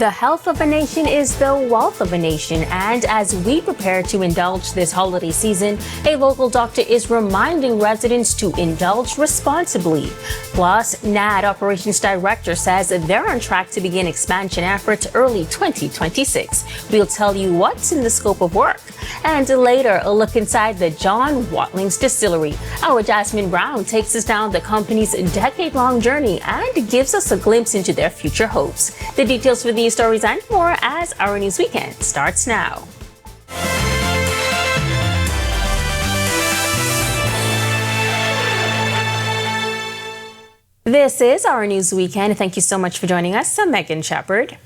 The health of a nation is the wealth of a nation, and as we prepare to indulge this holiday season, a local doctor is reminding residents to indulge responsibly. Plus, NAD Operations Director says they're on track to begin expansion efforts early 2026. We'll tell you what's in the scope of work. And later, a look inside the John Watling's Distillery. Our Jasmine Brown takes us down the company's decade-long journey and gives us a glimpse into their future hopes. The details for these stories and more as Our News Weekend starts now. This is Our News Weekend. Thank you so much for joining us. I'm Megan Shepard.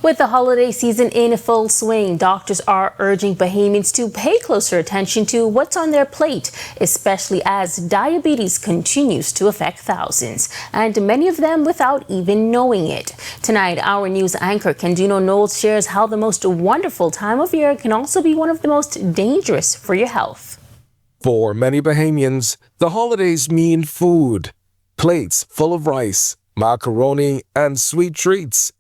With the holiday season in full swing, doctors are urging Bahamians to pay closer attention to what's on their plate, especially as diabetes continues to affect thousands, and many of them without even knowing it. Tonight, our news anchor Candino Knowles shares how the most wonderful time of year can also be one of the most dangerous for your health. For many Bahamians, the holidays mean food. Plates full of rice, macaroni, and sweet treats.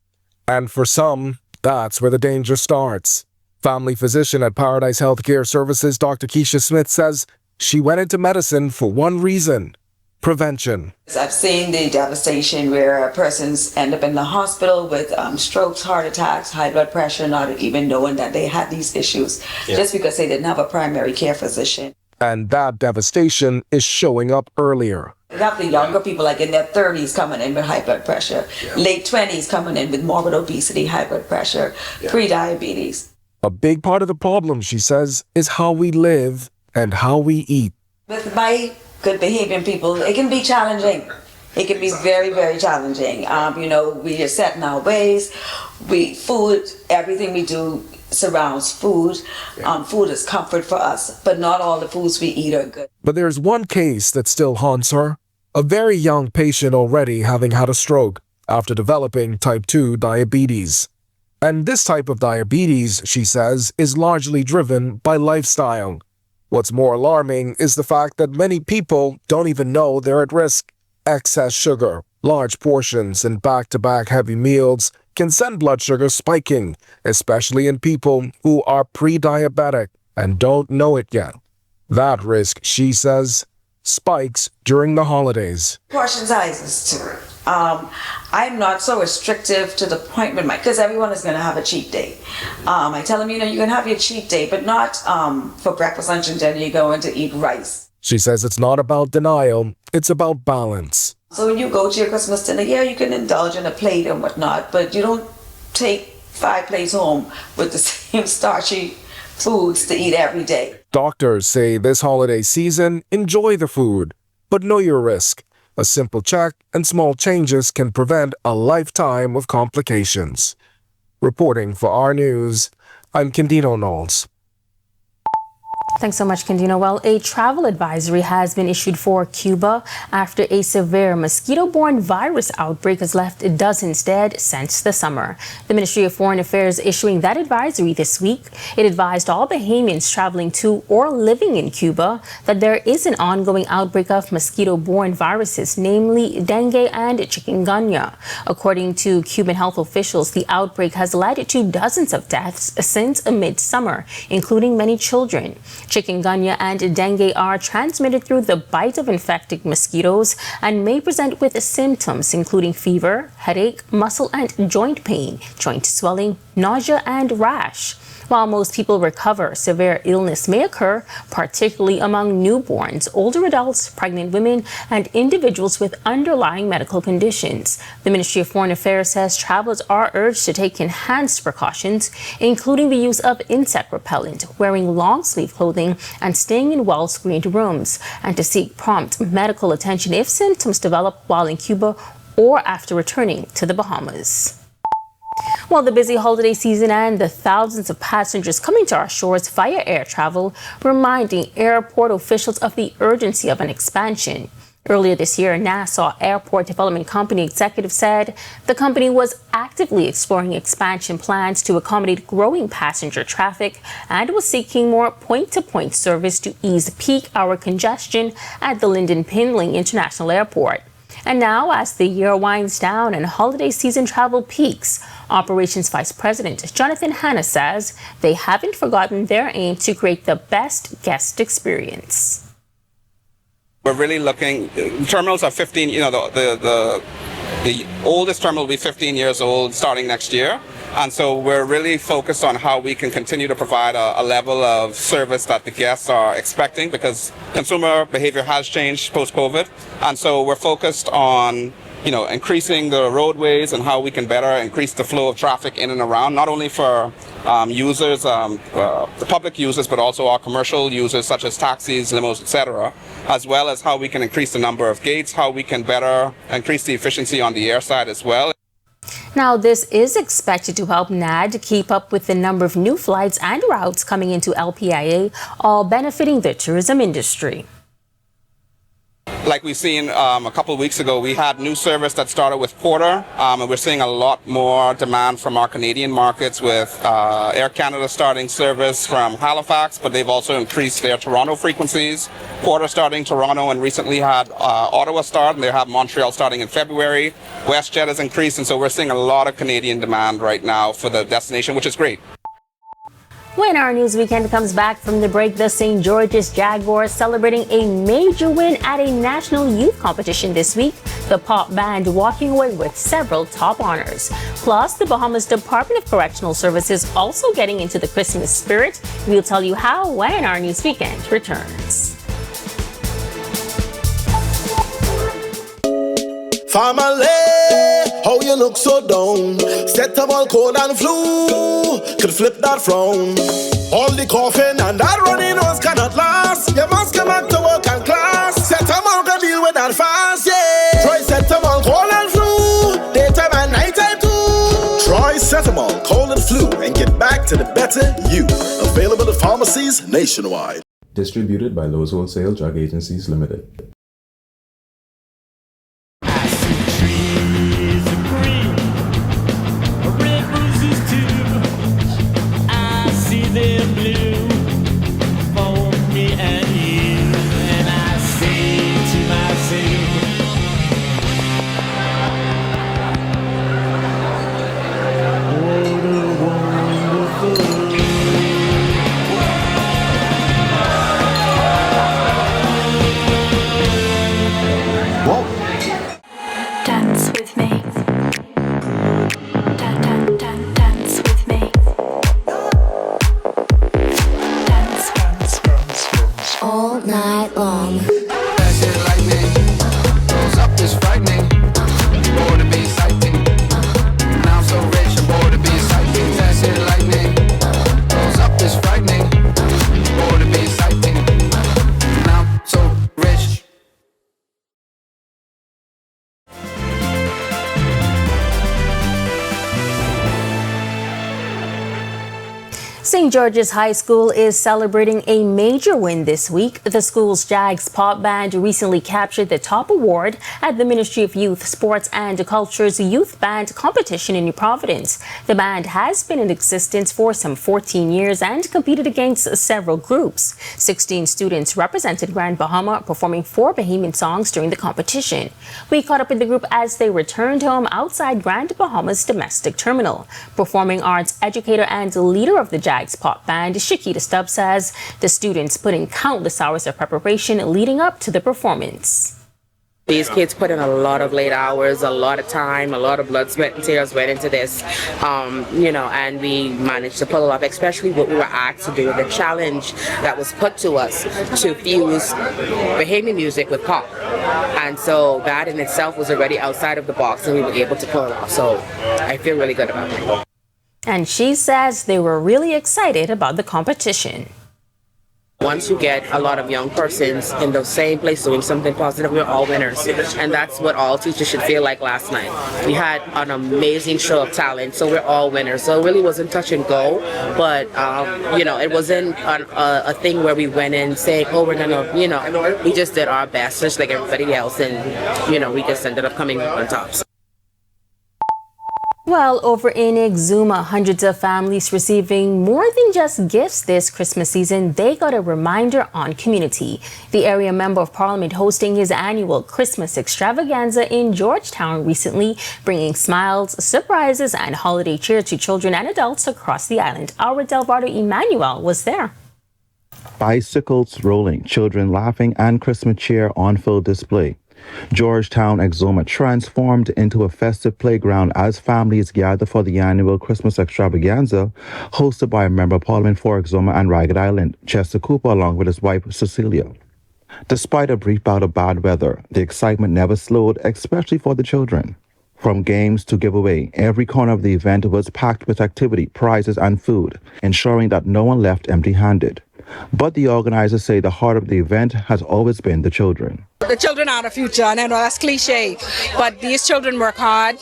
And for some, that's where the danger starts. Family physician at Paradise Healthcare Services, Dr. Keisha Smith, says she went into medicine for one reason: prevention. I've seen the devastation where persons end up in the hospital with strokes, heart attacks, high blood pressure, not even knowing that they had these issues, just because they didn't have a primary care physician. And that devastation is showing up earlier. You have the younger people, like in their 30s, coming in with high blood pressure, late 20s coming in with morbid obesity, high blood pressure, pre-diabetes. A big part of the problem, she says, is how we live and how we eat. With my good behaving people, it can be challenging. It can be very, very challenging. We are set in our ways. Everything we do surrounds food. Food is comfort for us, but not all the foods we eat are good. But there's one case that still haunts her. A very young patient already having had a stroke after developing type 2 diabetes. And this type of diabetes, she says, is largely driven by lifestyle. What's more alarming is the fact that many people don't even know they're at risk. Excess sugar, large portions, and back-to-back heavy meals can send blood sugar spiking, especially in people who are pre-diabetic and don't know it yet. That risk, she says, spikes during the holidays. Portion sizes too. I'm not so restrictive to the point with because everyone is going to have a cheat day. I tell them, you can have your cheat day, but not for breakfast, lunch, and dinner. You're going to eat rice. She says it's not about denial, it's about balance. So when you go to your Christmas dinner, you can indulge in a plate and whatnot, but you don't take 5 plates home with the same starchy foods to eat every day. Doctors say this holiday season, enjoy the food, but know your risk. A simple check and small changes can prevent a lifetime of complications. Reporting for Our News, I'm Candino Knowles. Thanks so much, Candino. Well, a travel advisory has been issued for Cuba after a severe mosquito-borne virus outbreak has left dozens dead since the summer. The Ministry of Foreign Affairs issuing that advisory this week. It advised all Bahamians traveling to or living in Cuba that there is an ongoing outbreak of mosquito-borne viruses, namely dengue and chikungunya. According to Cuban health officials, the outbreak has led to dozens of deaths since midsummer, including many children. Chikungunya and dengue are transmitted through the bite of infected mosquitoes and may present with symptoms including fever, headache, muscle and joint pain, joint swelling, nausea and rash. While most people recover, severe illness may occur, particularly among newborns, older adults, pregnant women, and individuals with underlying medical conditions. The Ministry of Foreign Affairs says travelers are urged to take enhanced precautions, including the use of insect repellent, wearing long-sleeve clothing, and staying in well-screened rooms, and to seek prompt medical attention if symptoms develop while in Cuba or after returning to the Bahamas. Well, the busy holiday season and the thousands of passengers coming to our shores via air travel, reminding airport officials of the urgency of an expansion. Earlier this year, Nassau Airport Development Company executive said the company was actively exploring expansion plans to accommodate growing passenger traffic and was seeking more point-to-point service to ease peak hour congestion at the Lynden Pindling International Airport. And now, as the year winds down and holiday season travel peaks, Operations Vice President Jonathan Hanna says they haven't forgotten their aim to create the best guest experience. We're really looking, terminals are 15, the oldest terminal will be 15 years old starting next year. And so we're really focused on how we can continue to provide a level of service that the guests are expecting, because consumer behavior has changed post-COVID. And so we're focused on increasing the roadways and how we can better increase the flow of traffic in and around, not only for users, the public users, but also our commercial users such as taxis, limos, etc., as well as how we can increase the number of gates, how we can better increase the efficiency on the air side as well. Now, this is expected to help NAD keep up with the number of new flights and routes coming into LPIA, all benefiting the tourism industry. Like we've seen a couple of weeks ago, we had new service that started with Porter, and we're seeing a lot more demand from our Canadian markets with Air Canada starting service from Halifax, but they've also increased their Toronto frequencies. Porter starting Toronto, and recently had Ottawa start, and they have Montreal starting in February. WestJet has increased, and so we're seeing a lot of Canadian demand right now for the destination, which is great. When our news weekend comes back from the break, the St. George's Jaguars celebrating a major win at a national youth competition this week. The pop band walking away with several top honors. Plus, the Bahamas Department of Correctional Services also getting into the Christmas spirit. We'll tell you how when our news weekend returns. Family, how you look so down? Set up all cold and flu, could flip that frown. All the coughing and that runny nose cannot last. You must come back to work and class. Set them all can deal with that fast, yeah. Try set them all cold and flu, daytime and nighttime too. Try Setamol, cold and flu, and get back to the better you. Available at pharmacies nationwide. Distributed by Lowe's Wholesale Drug Agencies Limited. St. George's High School is celebrating a major win this week. The school's Jags Pop Band recently captured the top award at the Ministry of Youth, Sports and Culture's Youth Band competition in New Providence. The band has been in existence for some 14 years and competed against several groups. 16 students represented Grand Bahama, performing 4 Bahamian songs during the competition. We caught up with the group as they returned home outside Grand Bahama's domestic terminal. Performing arts educator and leader of the Jags Pop Band, Shakita Stubbs, says the students put in countless hours of preparation leading up to the performance. These kids put in a lot of late hours, a lot of time, a lot of blood, sweat, and tears went into this, and we managed to pull it off, especially what we were asked to do, the challenge that was put to us to fuse Bahamian music with pop. And so that in itself was already outside of the box, and we were able to pull it off. So I feel really good about it. And she says they were really excited about the competition. Once you get a lot of young persons in the same place doing something positive, we're all winners. And that's what all teachers should feel like last night. We had an amazing show of talent, so we're all winners. So it really wasn't touch and go, but, it wasn't a thing where we went in saying, oh, we're going to, we just did our best, just like everybody else. And, we just ended up coming on top. Well, over in Exuma, hundreds of families receiving more than just gifts this Christmas season. They got a reminder on community. The area member of parliament hosting his annual Christmas extravaganza in Georgetown recently, bringing smiles, surprises, and holiday cheer to children and adults across the island. Our Delvado Emmanuel was there. Bicycles rolling, children laughing, and Christmas cheer on full display. Georgetown Exuma transformed into a festive playground as families gather for the annual Christmas extravaganza hosted by a member of parliament for Exuma and Ragged Island, Chester Cooper, along with his wife Cecilia. Despite a brief bout of bad weather, the excitement never slowed, especially for the children. From games to giveaway, every corner of the event was packed with activity, prizes, and food, ensuring that no one left empty-handed. But the organizers say the heart of the event has always been the children. The children are the future, and I know that's cliche, but these children work hard,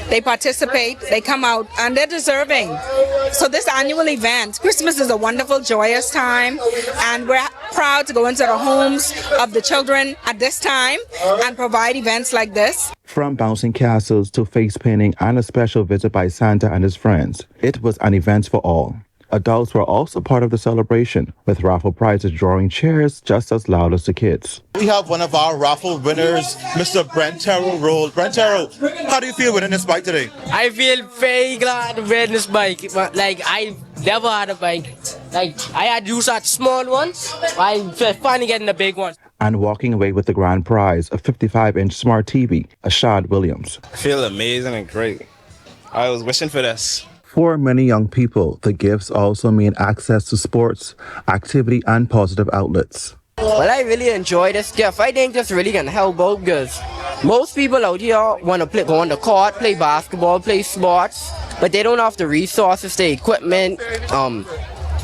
they participate, they come out, and they're deserving. So this annual event, Christmas is a wonderful, joyous time, and we're proud to go into the homes of the children at this time and provide events like this. From bouncing castles to face painting and a special visit by Santa and his friends, it was an event for all. Adults were also part of the celebration, with raffle prizes drawing cheers just as loud as the kids. We have one of our raffle winners, Mr. Brent Terrell Roll. Brent Terrell, how do you feel winning this bike today? I feel very glad to win this bike. But, I never had a bike. I had used that small ones. I finally getting the big one. And walking away with the grand prize, a 55-inch smart TV, Ashad Williams. I feel amazing and great. I was wishing for this. For many young people, the gifts also mean access to sports, activity, and positive outlets. Well, I really enjoy this gift. I think this really can help both because most people out here want to go on the court, play basketball, play sports, but they don't have the resources, the equipment,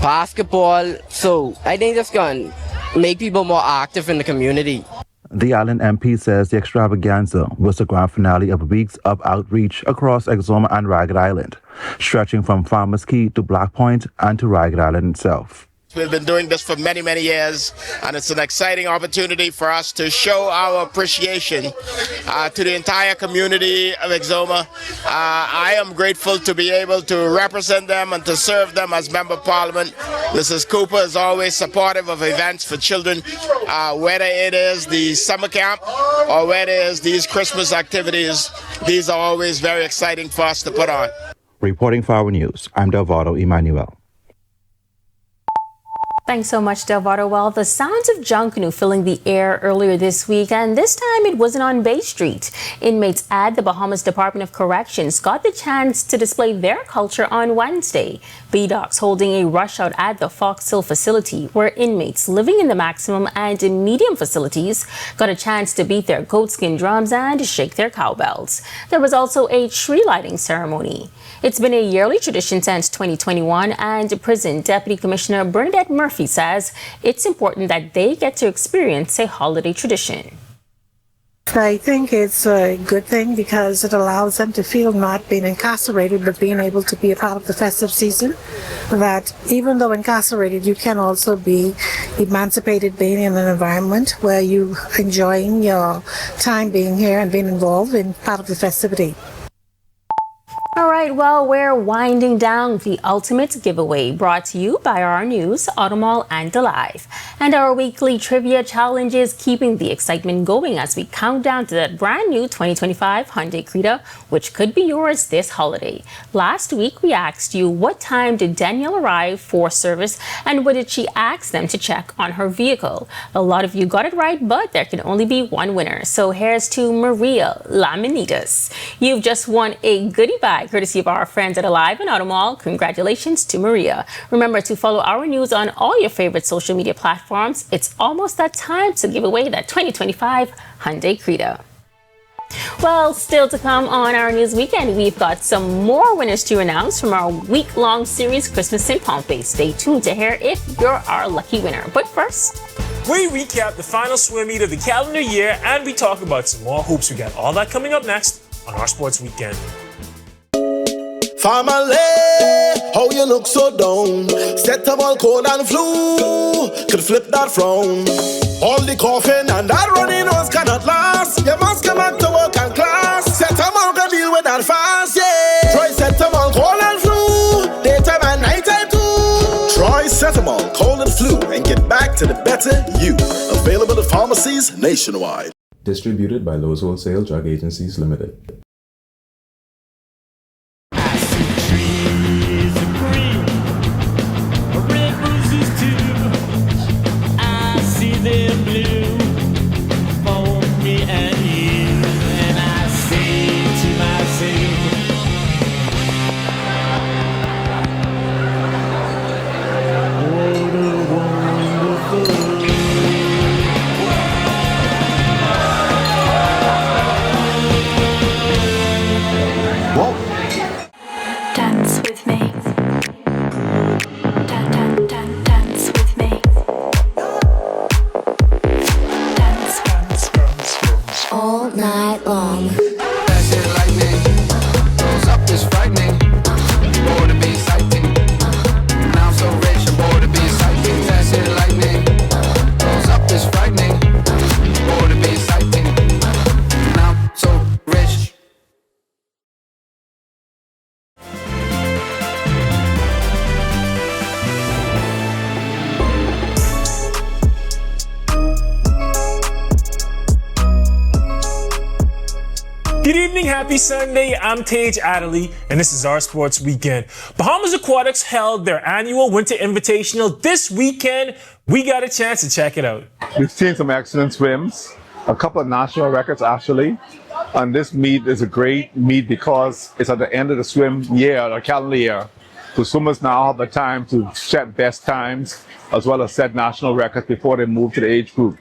basketball. So I think this can make people more active in the community. The Island MP says the extravaganza was the grand finale of weeks of outreach across Exuma and Ragged Island, stretching from Farmers Key to Black Point and to Ragged Island itself. We've been doing this for many, many years, and it's an exciting opportunity for us to show our appreciation to the entire community of Exuma. I am grateful to be able to represent them and to serve them as Member of Parliament. Mrs. Cooper is always supportive of events for children, whether it is the summer camp or whether it is these Christmas activities. These are always very exciting for us to put on. Reporting for Our News, I'm Delvado Emmanuel. Thanks so much, Delvado. Well, the sounds of Junkanoo filling the air earlier this week, and this time it wasn't on Bay Street. Inmates at the Bahamas Department of Corrections got the chance to display their culture on Wednesday. BDOC's holding a rush out at the Fox Hill facility, where inmates living in the maximum and medium facilities got a chance to beat their goatskin drums and shake their cowbells. There was also a tree lighting ceremony. It's been a yearly tradition since 2021, and Prison Deputy Commissioner Bernadette Murphy says it's important that they get to experience a holiday tradition. I think it's a good thing because it allows them to feel not being incarcerated but being able to be a part of the festive season. That even though incarcerated, you can also be emancipated, being in an environment where you enjoying your time being here and being involved in part of the festivity. All right, well, we're winding down the ultimate giveaway, brought to you by Our News, Automall, and Alive. And our weekly trivia challenge is keeping the excitement going as we count down to that brand new 2025 Hyundai Creta, which could be yours this holiday. Last week, we asked you, what time did Danielle arrive for service and what did she ask them to check on her vehicle? A lot of you got it right, but there can only be one winner. So here's to Maria Lamanitas. You've just won a goodie bag courtesy of our friends at Alive and Automall. Congratulations to Maria. Remember to follow Our News on all your favorite social media platforms. It's almost that time to give away that 2025 Hyundai Creta. Well, still to come on Our News Weekend, we've got some more winners to announce from our week-long series Christmas in Pompey. Stay tuned to hear if you're our lucky winner. But first, we recap the final swim meet of the calendar year and we talk about some more hoops. We got all that coming up next on our Sports Weekend. Family, how you look so down? Set up all cold and flu, could flip that frown. All the coughing and that runny nose cannot last. You must come back to work and class. Set up all the deal with that fast, yeah. Try pharmacies nationwide. Distributed by Lowe's Wholesale Drug Agencies Limited. Dance with me. Dance with me. Dance all night long. That's it, lightning. Goes up is frightening. Bored to be exciting. Now I'm so rich, I'm bored to be exciting. That's it, lightning. Goes up is frightening. Bored to be exciting. Now I'm so rich. Good evening, happy Sunday. I'm Tage Adderley, and this is our Sports Weekend. Bahamas Aquatics held their annual Winter Invitational this weekend. We got a chance to check it out. We've seen some excellent swims, a couple of national records actually. And this meet is a great meet because it's at the end of the swim year, or calendar year. So swimmers now have the time to set best times as well as set national records before they move to the age group.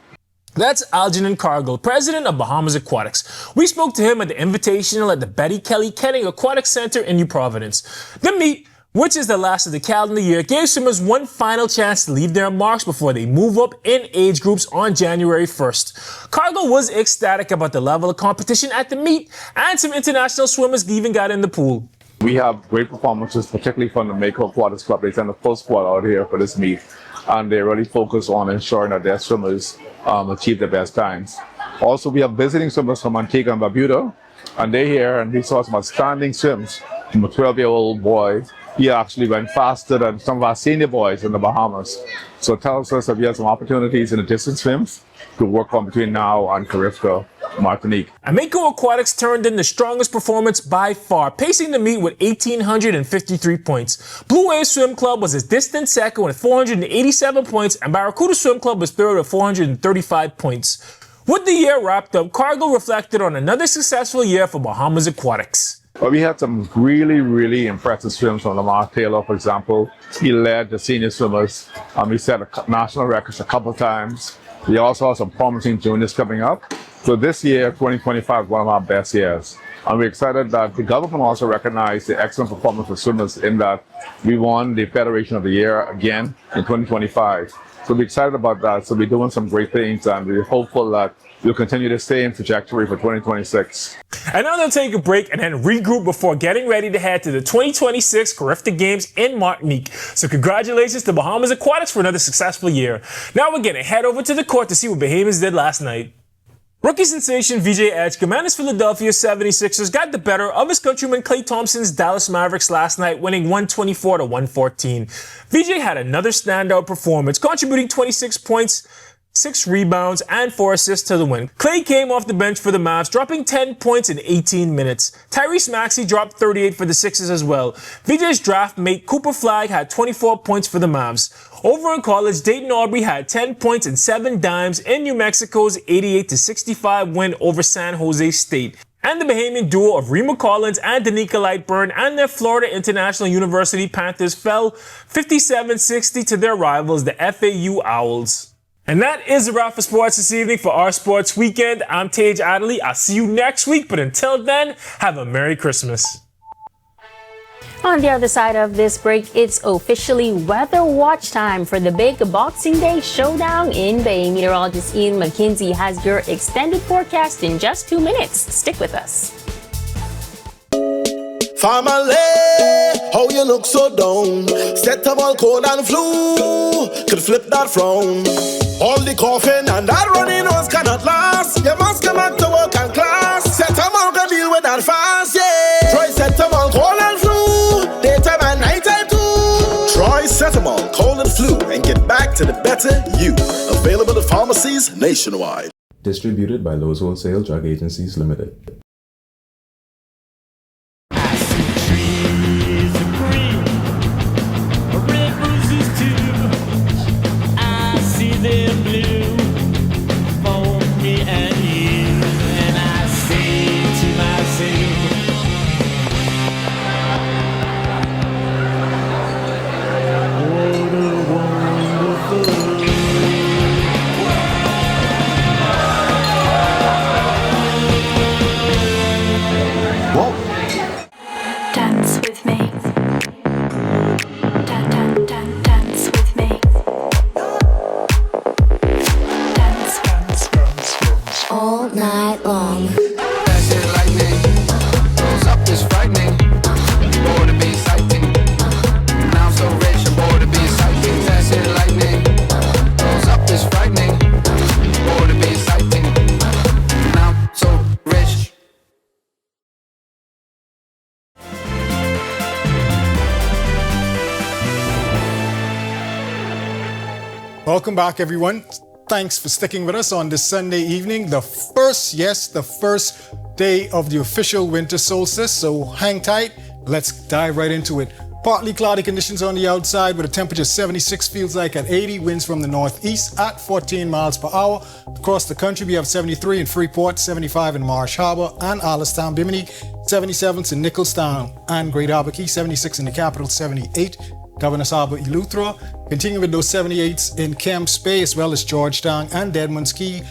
That's Algernon Cargill, president of Bahamas Aquatics. We spoke to him at the Invitational at the Betty Kelly Kenning Aquatic Center in New Providence. The meet, which is the last of the calendar year, gave swimmers one final chance to leave their marks before they move up in age groups on January 1st. Cargill was ecstatic about the level of competition at the meet, and some international swimmers even got in the pool. We have great performances, particularly from the Mako Aquatics Club. They send a full squad out here for this meet, and they really focus on ensuring that their swimmers achieve their best times. Also, we have visiting swimmers from Antigua and Barbuda, and they're here, and we saw some outstanding swims from a 12-year-old boy. He actually went faster than some of our senior boys in the Bahamas. So it tells us that we have some opportunities in the distance swims to work on between now and Carifka, Martinique. Mako Aquatics turned in the strongest performance by far, pacing the meet with 1,853 points. Blue Wave Swim Club was a distant second with 487 points, and Barracuda Swim Club was third with 435 points. With the year wrapped up, Cargill reflected on another successful year for Bahamas Aquatics. Well, we had some really impressive swims from Lamar Taylor, for example. He led the senior swimmers. We set national records a couple times. We also have some promising juniors coming up. So this year, 2025, is one of our best years. And we're excited that the government also recognized the excellent performance of swimmers in that we won the Federation of the Year again in 2025. So we're excited about that. So we're doing some great things, and we're hopeful that we'll continue the same trajectory for 2026. And now they'll take a break and then regroup before getting ready to head to the 2026 Carifka Games in Martinique. So congratulations to Bahamas Aquatics for another successful year. Now we're going to head over to the court to see what Bahamians did last night. Rookie sensation VJ Edgecombe and his Philadelphia 76ers got the better of his countryman Klay Thompson's Dallas Mavericks last night, winning 124-114. VJ had another standout performance, contributing 26 points, 6 rebounds, and 4 assists to the win. Klay came off the bench for the Mavs, dropping 10 points in 18 minutes. Tyrese Maxey dropped 38 for the Sixers as well. VJ's draft mate Cooper Flagg had 24 points for the Mavs. Over in college, Dayton Aubrey had 10 points and 7 dimes in New Mexico's 88-65 win over San Jose State. And the Bahamian duo of Rima Collins and Danica Lightburn and their Florida International University Panthers fell 57-60 to their rivals, the FAU Owls. And that is a wrap for sports this evening for our Sports Weekend. I'm Tage Adderley. I'll see you next week, but until then, have a Merry Christmas. On the other side of this break, it's officially weather watch time for the big Boxing Day showdown in Bay. Meteorologist Ian McKenzie has your extended forecast in just 2 minutes. Stick with us. Family, how you look so down? Set up all cold and flu, could flip that frown. All the coughing and that runny nose cannot last. You must come back to work and class. Set up all can deal with that fast, yeah. Try set up all cold and flu, daytime and nighttime too. Try Cetamol, cold and flu, and get back to the better you. Available at pharmacy. pharmacies nationwide. Distributed by Lowe's Wholesale Drug Agencies Limited. Dance with me. Dance with me. Dance all night long. That's it, lightning. Goes up is frightening. Born to be sighting. Now I'm so rich, I'm born to be sighting. That's it, lightning. Goes up is frightening. Born to be sighting. Now I'm so rich. Welcome back, everyone. Thanks for sticking with us on this Sunday evening, the first day of the official winter solstice. So hang tight. Let's dive right into it. Partly cloudy conditions on the outside with a temperature 76, feels like at 80, winds from the northeast at 14 miles per hour. Across the country, we have 73 in Freeport, 75 in Marsh Harbor and Allenstown, Bimini, 77s in Nicholstown and Great Albuquerque, 76 in the capital, 78. Governor's Harbor, Eleuthera, continuing with those 78s in Kemps Bay as well as Georgetown and Deadman's Key.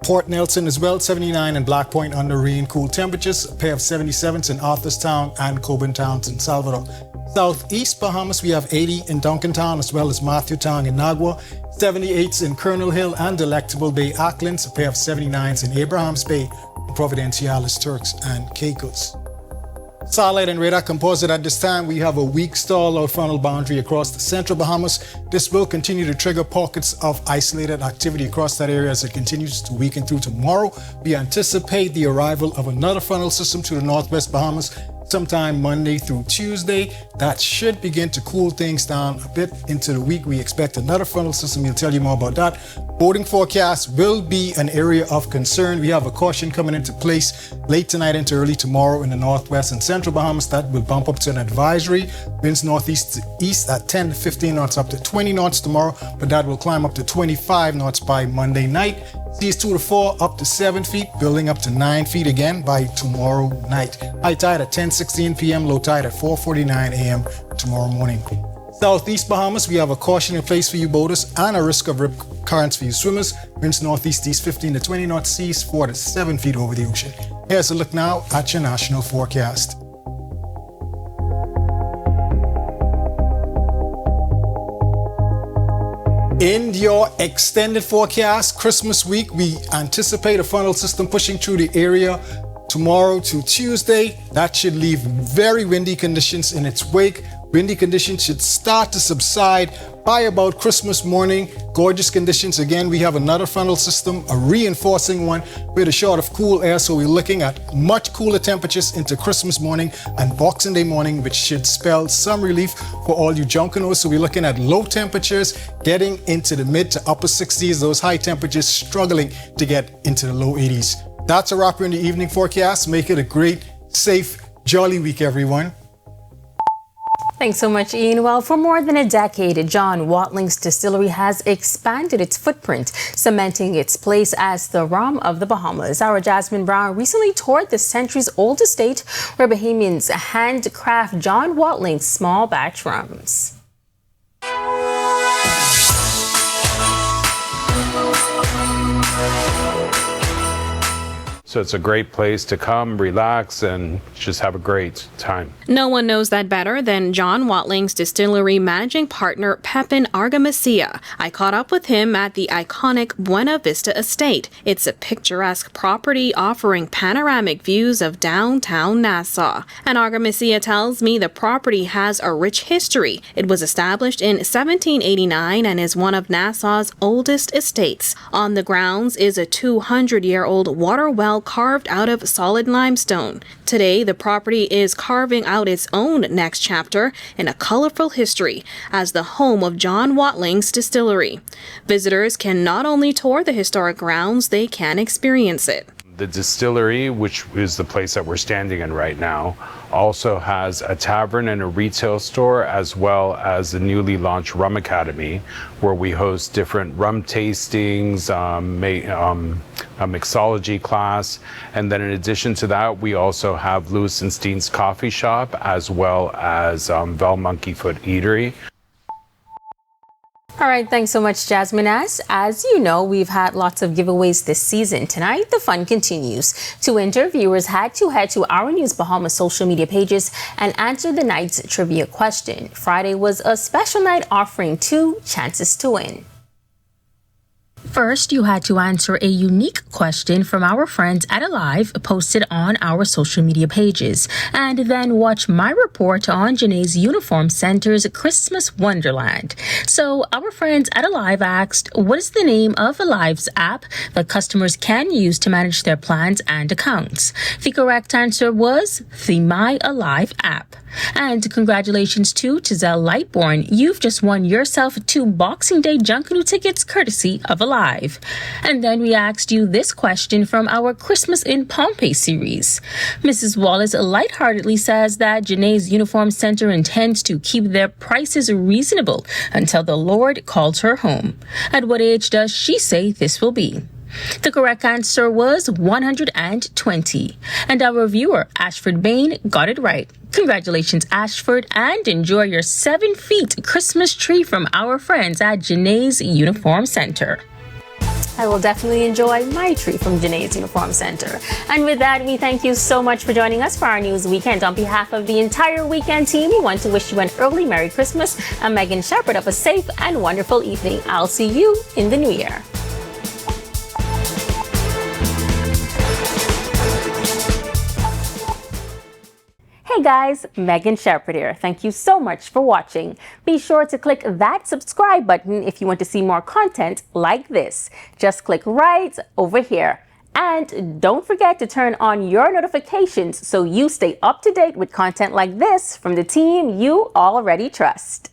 Port Nelson as well, 79 in Black Point under rain, cool temperatures, a pair of 77s in Arthurstown and Coburn Towns in Salvador. Southeast Bahamas, we have 80 in Duncantown as well as Matthewtown in Nagua, 78s in Colonel Hill and Delectable Bay, Acklands, a pair of 79s in Abrahams Bay, Providenciales, Turks and Caicos. Satellite and radar composite at this time, we have a weak stall-out frontal boundary across the central Bahamas. This will continue to trigger pockets of isolated activity across that area as it continues to weaken through tomorrow. We anticipate the arrival of another frontal system to the northwest Bahamas sometime Monday through Tuesday. That should begin to cool things down a bit into the week. We expect another frontal system. We'll tell you more about that. Boating forecast will be an area of concern. We have a caution coming into place late tonight into early tomorrow in the northwest and central Bahamas. That will bump up to an advisory. Winds northeast to east at 10 to 15 knots up to 20 knots tomorrow, but that will climb up to 25 knots by Monday night. Seas 2 to 4 up to 7 feet, building up to 9 feet again by tomorrow night. High tide at 10:16 p.m., low tide at 4:49 a.m. tomorrow morning. Southeast Bahamas, we have a caution in place for you boaters and a risk of rip currents for you swimmers. Winds northeast east 15 to 20 knots, seas 4 to 7 feet over the ocean. Here's a look now at your national forecast. In your extended forecast, Christmas week, we anticipate a frontal system pushing through the area tomorrow to Tuesday. That should leave very windy conditions in its wake. Windy conditions should start to subside by about Christmas morning. Gorgeous conditions again. We have another frontal system, a reinforcing one with a shot of cool air. So we're looking at much cooler temperatures into Christmas morning and Boxing Day morning, which should spell some relief for all you Junkaners. So we're looking at low temperatures getting into the mid to upper 60s. Those high temperatures struggling to get into the low 80s. That's a wrap in the evening forecast. Make it a great, safe, jolly week, everyone. Thanks so much, Ian. Well, for more than a decade, John Watling's Distillery has expanded its footprint, cementing its place as the rum of the Bahamas. Our Jasmine Brown recently toured the centuries-old estate where Bahamians handcraft John Watling's small batch rums. So it's a great place to come, relax, and just have a great time. No one knows that better than John Watling's Distillery managing partner, Pepin Argamasilla. I caught up with him at the iconic Buena Vista Estate. It's a picturesque property offering panoramic views of downtown Nassau. And Argamasilla tells me the property has a rich history. It was established in 1789 and is one of Nassau's oldest estates. On the grounds is a 200-year-old water well carved out of solid limestone. Today, the property is carving out its own next chapter in a colorful history as the home of John Watling's Distillery. Visitors can not only tour the historic grounds, they can experience it. The distillery, which is the place that we're standing in right now, also has a tavern and a retail store, as well as the newly launched Rum Academy, where we host different rum tastings, a mixology class, and then in addition to that, we also have Lewis and Steen's Coffee Shop, as well as Vel Monkeyfoot Eatery. All right, thanks so much, Jasmine. As you know, we've had lots of giveaways this season. Tonight, the fun continues. To enter, viewers had to head to Our News Bahamas social media pages and answer the night's trivia question. Friday was a special night offering 2 chances to win. First, you had to answer a unique question from our friends at Alive posted on our social media pages, and then watch my report on Janae's Uniform Center's Christmas Wonderland. So our friends at Alive asked, what is the name of Alive's app that customers can use to manage their plans and accounts? The correct answer was the My Alive app. And congratulations to Giselle Lightborn. You've just won yourself 2 Boxing Day Junkanoo tickets courtesy of Alive. And then we asked you this question from our Christmas in Pompeii series. Mrs. Wallace lightheartedly says that Janae's Uniform Center intends to keep their prices reasonable until the Lord calls her home. At what age does she say this will be? The correct answer was 120. And our viewer, Ashford Bain, got it right. Congratulations, Ashford, and enjoy your 7 feet Christmas tree from our friends at Janae's Uniform Center. I will definitely enjoy my tree from Janae's Uniform Center. And with that, we thank you so much for joining us for our news weekend. On behalf of the entire weekend team, we want to wish you an early Merry Christmas and Megan Shepherd of a safe and wonderful evening. I'll see you in the new year. Hey guys, Megan Shepherd here. Thank you so much for watching. Be sure to click that subscribe button if you want to see more content like this. Just click right over here. And don't forget to turn on your notifications so you stay up to date with content like this from the team you already trust.